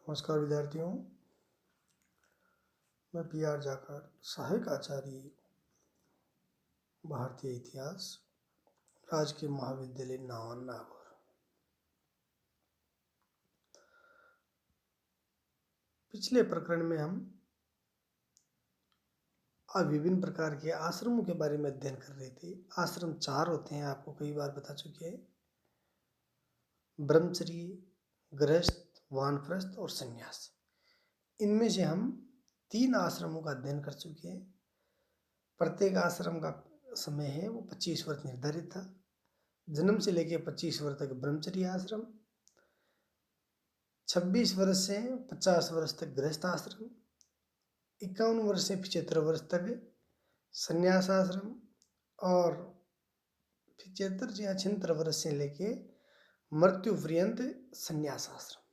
नमस्कार विद्यार्थियों, मैं पी.आर. जाखड़, सहायक आचार्य भारतीय इतिहास, राजकीय महाविद्यालय नावन नागौर। पिछले प्रकरण में हम विभिन्न प्रकार के आश्रमों के बारे में अध्ययन कर रहे थे। आश्रम 4 होते हैं, आपको कई बार बता चुके हैं। ब्रह्मचर्य, गृहस्थ, वानप्रस्थ और संन्यास। इनमें से हम 3 आश्रमों का अध्ययन कर चुके हैं। प्रत्येक आश्रम का समय है वो 25 वर्ष निर्धारित था। जन्म से लेकर 25 वर्ष तक ब्रह्मचर्य आश्रम, 26 वर्ष से 50 वर्ष तक गृहस्थ आश्रम, 51 वर्ष से 75 वर्ष तक संन्यास आश्रम और 75 या 76 वर्ष से लेके मृत्यु पर्यंत संन्यास आश्रम।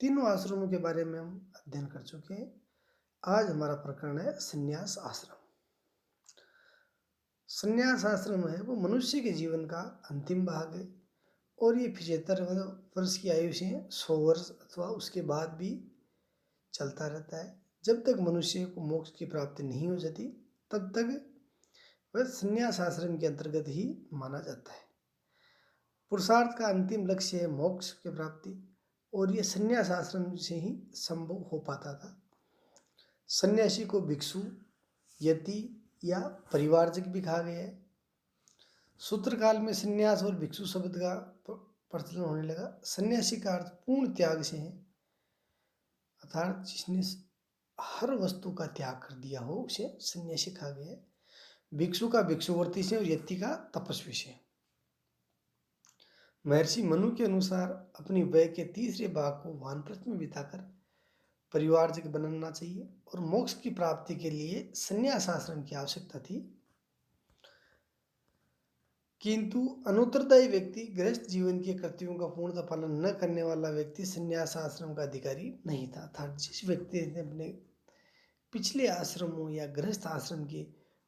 तीनों आश्रमों के बारे में हम अध्ययन कर चुके हैं। आज हमारा प्रकरण है संन्यास आश्रम। संन्यास आश्रम है वो मनुष्य के जीवन का अंतिम भाग है और ये 75 वर्ष की आयु से 100 वर्ष अथवा उसके बाद भी चलता रहता है। जब तक मनुष्य को मोक्ष की प्राप्ति नहीं हो जाती तब तक वह संन्यास आश्रम के अंतर्गत ही माना जाता है। पुरुषार्थ का अंतिम लक्ष्य है मोक्ष की प्राप्ति और ये संन्यास आश्रम से ही संभव हो पाता था। सन्यासी को भिक्षु, यति या परिवारजक भी कहा गया है। सूत्रकाल में संन्यास और भिक्षु शब्द का प्रचलन होने लगा। सन्यासी का अर्थ पूर्ण त्याग से है, अर्थात जिसने हर वस्तु का त्याग कर दिया हो उसे सन्यासी कहा गया है। भिक्षु का भिक्षुवर्ती से और यति का तपस्वी से। महर्षि मनु के अनुसार अपनी वय के तीसरे भाग को वानप्रस्थ में बिताकर परिवारजक बनना चाहिए और मोक्ष की प्राप्ति के लिए संन्यास आश्रम की आवश्यकता थी। किंतु अनुत्तरदायी व्यक्ति, गृहस्थ जीवन के कर्तव्यों का पूर्णतः पालन न करने वाला व्यक्ति संन्यास आश्रम का अधिकारी नहीं था। अर्थात जिस व्यक्ति ने अपने पिछले आश्रमों या गृहस्थ आश्रम के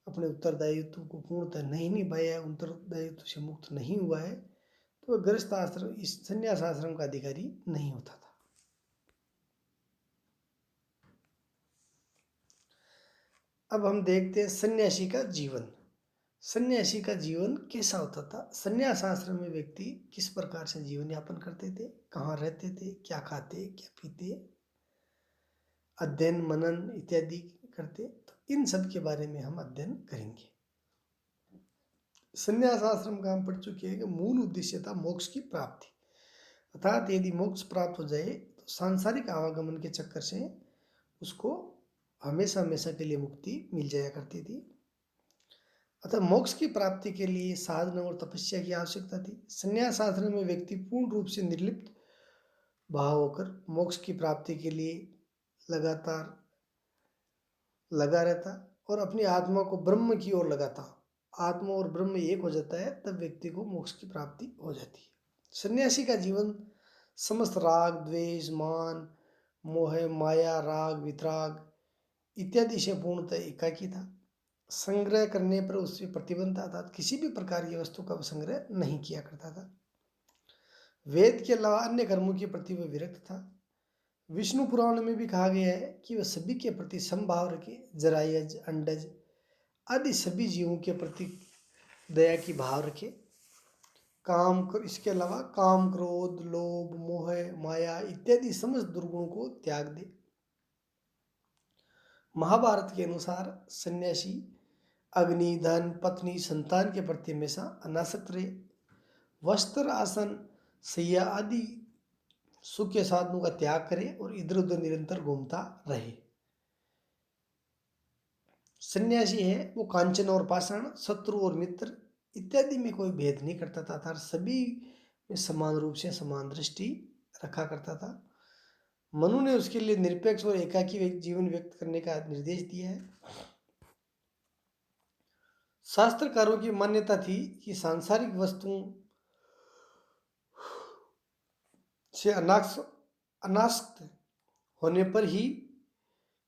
अपने उत्तरदायित्व को पूर्णतः नहीं निभाया है, उत्तरदायित्व से मुक्त नहीं हुआ है, तो वह गृहस्थ आश्रम, इस संन्यास आश्रम का अधिकारी नहीं होता था। अब हम देखते हैं सन्यासी का जीवन। सन्यासी का जीवन कैसा होता था? संन्यास आश्रम में व्यक्ति किस प्रकार से जीवन यापन करते थे, कहाँ रहते थे, क्या खाते, क्या पीते, अध्ययन मनन इत्यादि करते, तो इन सब के बारे में हम अध्ययन करेंगे। संन्यास आश्रम का हम पढ़ चुके हैं कि मूल उद्देश्य था मोक्ष की प्राप्ति, अर्थात यदि मोक्ष प्राप्त हो जाए तो सांसारिक आवागमन के चक्कर से उसको हमेशा हमेशा के लिए मुक्ति मिल जाया करती थी। अतः मोक्ष की प्राप्ति के लिए साधना और तपस्या की आवश्यकता थी। संन्यास आश्रम में व्यक्ति पूर्ण रूप से निर्लिप्त भाव होकर मोक्ष की प्राप्ति के लिए लगातार लगा रहता और अपनी आत्मा को ब्रह्म की ओर लगाता। आत्मा और ब्रह्म एक हो जाता है तब व्यक्ति को मोक्ष की प्राप्ति हो जाती है। सन्यासी का जीवन समस्त राग, द्वेष, मान, मोह, माया, राग, वितराग इत्यादि से पूर्णतः एकाकी था। संग्रह करने पर उससे प्रतिबंध था, अर्थात किसी भी प्रकार की वस्तु का संग्रह नहीं किया करता था। वेद के अलावा अन्य कर्मों के प्रति वह विरक्त था। विष्णु पुराण में भी कहा गया है कि वह सभी के प्रति समभाव रखे, जरायज, अंडज आदि सभी जीवों के प्रति दया की भाव रखे। इसके अलावा काम, क्रोध, लोभ, मोह, माया इत्यादि समस्त दुर्गुणों को त्याग दे। महाभारत के अनुसार सन्यासी अग्नि, धन, पत्नी, संतान के प्रति हमेशा अनासक्त रहे। वस्त्र, आसन, शैया आदि सुख के साधनों का त्याग करे और इधर उधर निरंतर घूमता रहे। सन्यासी है वो कांचन और पाषाण, शत्रु और मित्र इत्यादि में कोई भेद नहीं करता था, अर्थात सभी में समान रूप से समान दृष्टि रखा करता था। मनु ने उसके लिए निरपेक्ष और एकाकी जीवन व्यक्त करने का निर्देश दिया है। शास्त्रकारों की मान्यता थी कि सांसारिक वस्तुओं से अनासक्त होने पर ही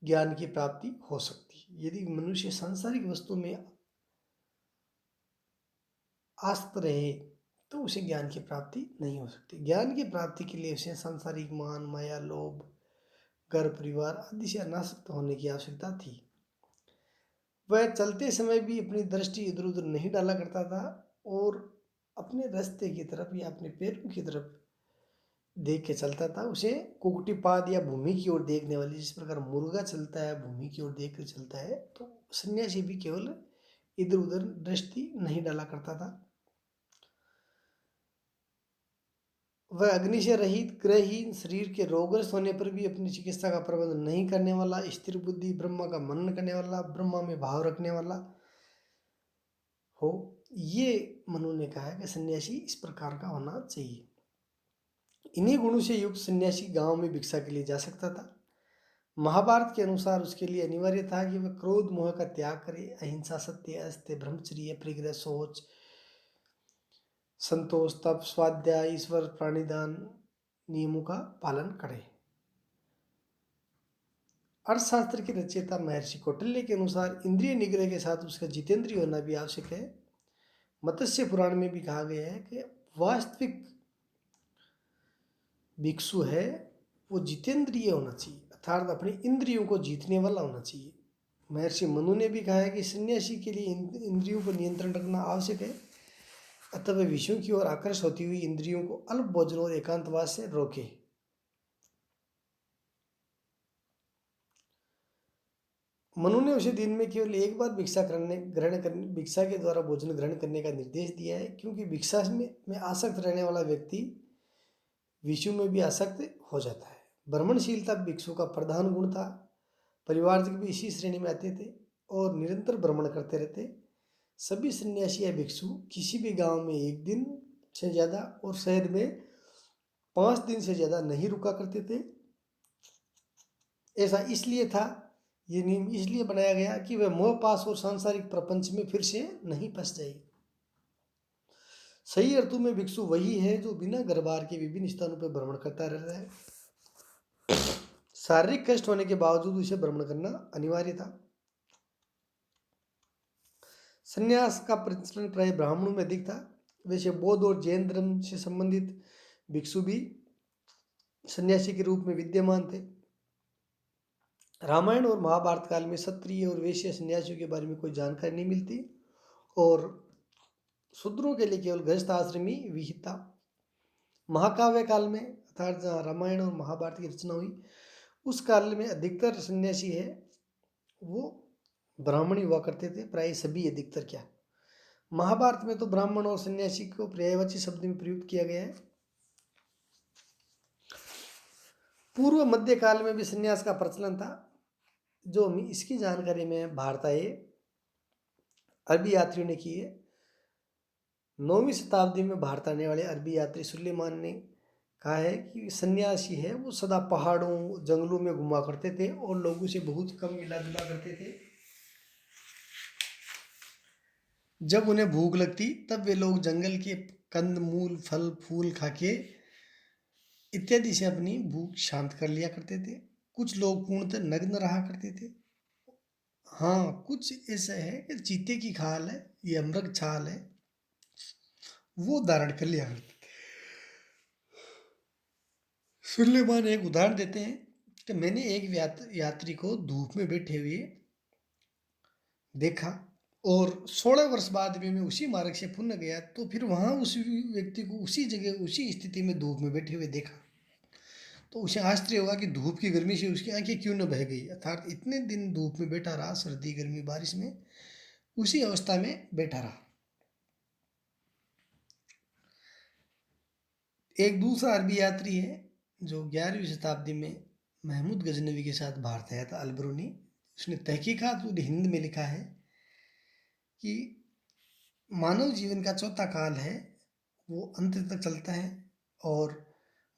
ज्ञान की प्राप्ति हो सकती है। यदि मनुष्य सांसारिक वस्तु में आसक्त रहे तो उसे ज्ञान की प्राप्ति नहीं हो सकती। ज्ञान की प्राप्ति के लिए उसे सांसारिक मान, माया, लोभ, घर परिवार आदि से अनासक्त होने की आवश्यकता थी। वह चलते समय भी अपनी दृष्टि इधर उधर नहीं डाला करता था और अपने रास्ते की तरफ या अपने पैरों की तरफ देख के चलता था। उसे कुक्कुटीपाद या भूमि की ओर देखने वाली, जिस प्रकार मुर्गा चलता है भूमि की ओर देख कर चलता है, तो सन्यासी भी केवल इधर उधर दृष्टि नहीं डाला करता था। वह अग्नि से रहित, ग्रहहीन, शरीर के रोगग्रस्त होने पर भी अपनी चिकित्सा का प्रबंध नहीं करने वाला, स्थिर बुद्धि, ब्रह्मा का मनन करने वाला, ब्रह्मा में भाव रखने वाला हो, ये मनु ने कहा है कि सन्यासी इस प्रकार का होना चाहिए। इन्हीं गुणों से युक्त सन्यासी गांव में भिक्षा के लिए जा सकता था। महाभारत के अनुसार उसके लिए अनिवार्य था कि वह क्रोध मोह का त्याग करे, अहिंसा, सत्य, अस्त्य, ब्रह्मचर्य, परिग्रह, शौच, संतोष, तप, स्वाध्याय, ईश्वर, प्राणिदान नियमों का पालन करे। अर्थशास्त्र के रचयिता महर्षि कौटिल्य के अनुसार इंद्रिय निग्रह के साथ उसका जितेंद्रिय होना भी आवश्यक है। मत्स्य पुराण में भी कहा गया है कि वास्तविक भिक्षु है वो जितेंद्रिय होना चाहिए, अर्थात अपने इंद्रियों को जीतने वाला होना चाहिए। महर्षि मनु ने भी कहा है कि सन्यासी के लिए इंद्रियों पर नियंत्रण रखना आवश्यक है, अतः वह विषयों की ओर आकर्षित होती हुई इंद्रियों को अल्प भोजन और एकांतवास से रोके। मनु ने उसे दिन में केवल एक बार भिक्षा के द्वारा भोजन ग्रहण करने का निर्देश दिया है, क्योंकि भिक्षा में आसक्त रहने वाला व्यक्ति विषयों में भी आसक्त हो जाता है। भ्रमणशीलता भिक्षु का प्रधान गुण था। परिवारजन भी इसी श्रेणी में आते थे और निरंतर भ्रमण करते रहते। सभी सन्यासी या भिक्षु किसी भी गांव में 1 दिन से ज़्यादा और शहर में 5 दिन से ज़्यादा नहीं रुका करते थे। ऐसा इसलिए था, ये नियम इसलिए बनाया गया कि वह मोह पाश और सांसारिक प्रपंच में फिर से नहीं फंस जाए। सही अर्थों में भिक्षु वही है जो बिना घर बार के विभिन्न स्थानों पर भ्रमण करता रहता है। शारीरिक कष्ट होने के बावजूद उसे भ्रमण करना अनिवार्य था। संन्यास का प्रचलन प्राय ब्राह्मणों में अधिक था। वैसे बौद्ध और जैन धर्म से संबंधित भिक्षु भी सन्यासी के रूप में विद्यमान थे। रामायण और महाभारत काल में क्षत्रिय और वैश्य सन्यासियों के बारे में कोई जानकारी नहीं मिलती और शूद्रों के लिए केवल गृहस्थ आश्रम ही विहित था। महाकाव्य काल में, अर्थात जहाँ रामायण और महाभारत की रचना हुई उस काल में अधिकतर सन्यासी है वो ब्राह्मण ही हुआ करते थे, प्राय सभी, अधिकतर क्या। महाभारत में तो ब्राह्मण और सन्यासी को पर्यायवाची शब्द में प्रयुक्त किया गया है। पूर्व मध्य काल में भी सन्यास का प्रचलन था। जो हमें इसकी जानकारी में भारत आए अरबी यात्रियों ने की है। 9वीं शताब्दी में भारत आने वाले अरबी यात्री सुलेमान ने कहा है कि सन्यासी है वो सदा पहाड़ों जंगलों में घुमा करते थे और लोगों से बहुत कम मिला जुला करते थे। जब उन्हें भूख लगती तब वे लोग जंगल के कंद मूल, फल फूल खाके इत्यादि से अपनी भूख शांत कर लिया करते थे। कुछ लोग पूर्णतः नग्न रहा करते थे। हाँ, कुछ ऐसा है कि चीते की खाल है या मृग छाल है वो धारण कर लिया करते थे। सुलेमान एक उदाहरण देते हैं कि मैंने एक यात्री को धूप में बैठे हुए देखा और 16 वर्ष बाद भी मैं उसी मार्ग से पुनः गया तो फिर वहाँ उस व्यक्ति को उसी जगह उसी स्थिति में धूप में बैठे हुए देखा तो उसे आश्चर्य होगा कि धूप की गर्मी से उसकी आंखें क्यों न बह गई। अर्थात इतने दिन धूप में बैठा रहा, सर्दी गर्मी बारिश में उसी अवस्था में बैठा रहा। एक दूसरा अरबी यात्री है जो 11वीं शताब्दी में महमूद गजनवी के साथ भारत आया था, अलबरूनी। उसने तहकीकात हिंद में लिखा है कि मानव जीवन का चौथा काल है वो अंत तक चलता है और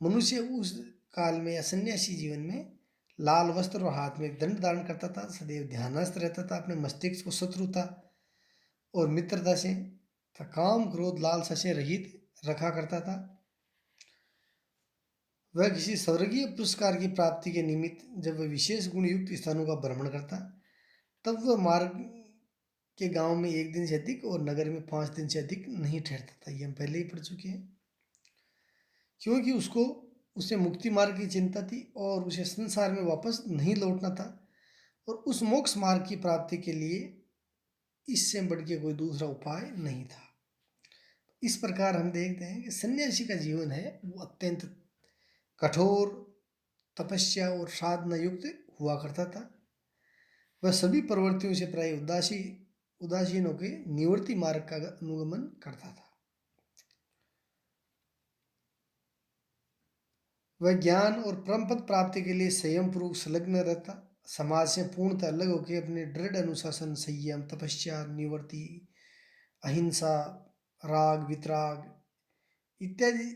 मनुष्य उस काल में या सन्यासी जीवन में लाल वस्त्र और हाथ में एक दंड धारण करता था, सदैव ध्यानस्थ रहता था, अपने मस्तिष्क को शत्रुता और मित्रता से काम क्रोध लालसा से रहित रखा करता था। वह किसी स्वर्गीय पुरस्कार की प्राप्ति के निमित्त जब वह विशेष गुण युक्त स्थानों का भ्रमण करता तब वह मार्ग कि गांव में 1 दिन से अधिक और नगर में 5 दिन से अधिक नहीं ठहरता था। ये हम पहले ही पढ़ चुके हैं। क्योंकि उसको उसे मुक्ति मार्ग की चिंता थी और उसे संसार में वापस नहीं लौटना था, और उस मोक्ष मार्ग की प्राप्ति के लिए इससे बढ़ के कोई दूसरा उपाय नहीं था। इस प्रकार हम देखते हैं कि सन्यासी का जीवन है वो अत्यंत कठोर तपस्या और साधना युक्त हुआ करता था। वह सभी प्रवृत्तियों से प्राय उदासीन होकर निवृत्ति मार्ग का अनुगमन करता था। वह ज्ञान और परम पद प्राप्ति के लिए संयम पूर्वक संलग्न रहता, समाज से पूर्णतः अलग होकर अपने दृढ़ अनुशासन, संयम, तपस्या, निवृत्ति, अहिंसा, राग, वितराग इत्यादि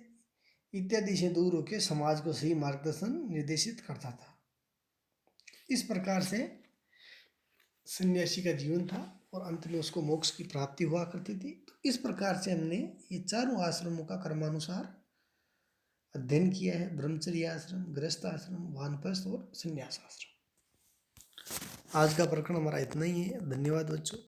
इत्यादि से दूर होकर समाज को सही मार्गदर्शन निर्देशित करता था। इस प्रकार से सन्यासी का जीवन था और अंत में उसको मोक्ष की प्राप्ति हुआ करती थी। तो इस प्रकार से हमने ये चारों आश्रमों का कर्मानुसार अध्ययन किया है। ब्रह्मचर्य आश्रम, गृहस्थ आश्रम, वानप्रस्थ और संन्यास आश्रम। आज का प्रकरण हमारा इतना ही है। धन्यवाद बच्चों।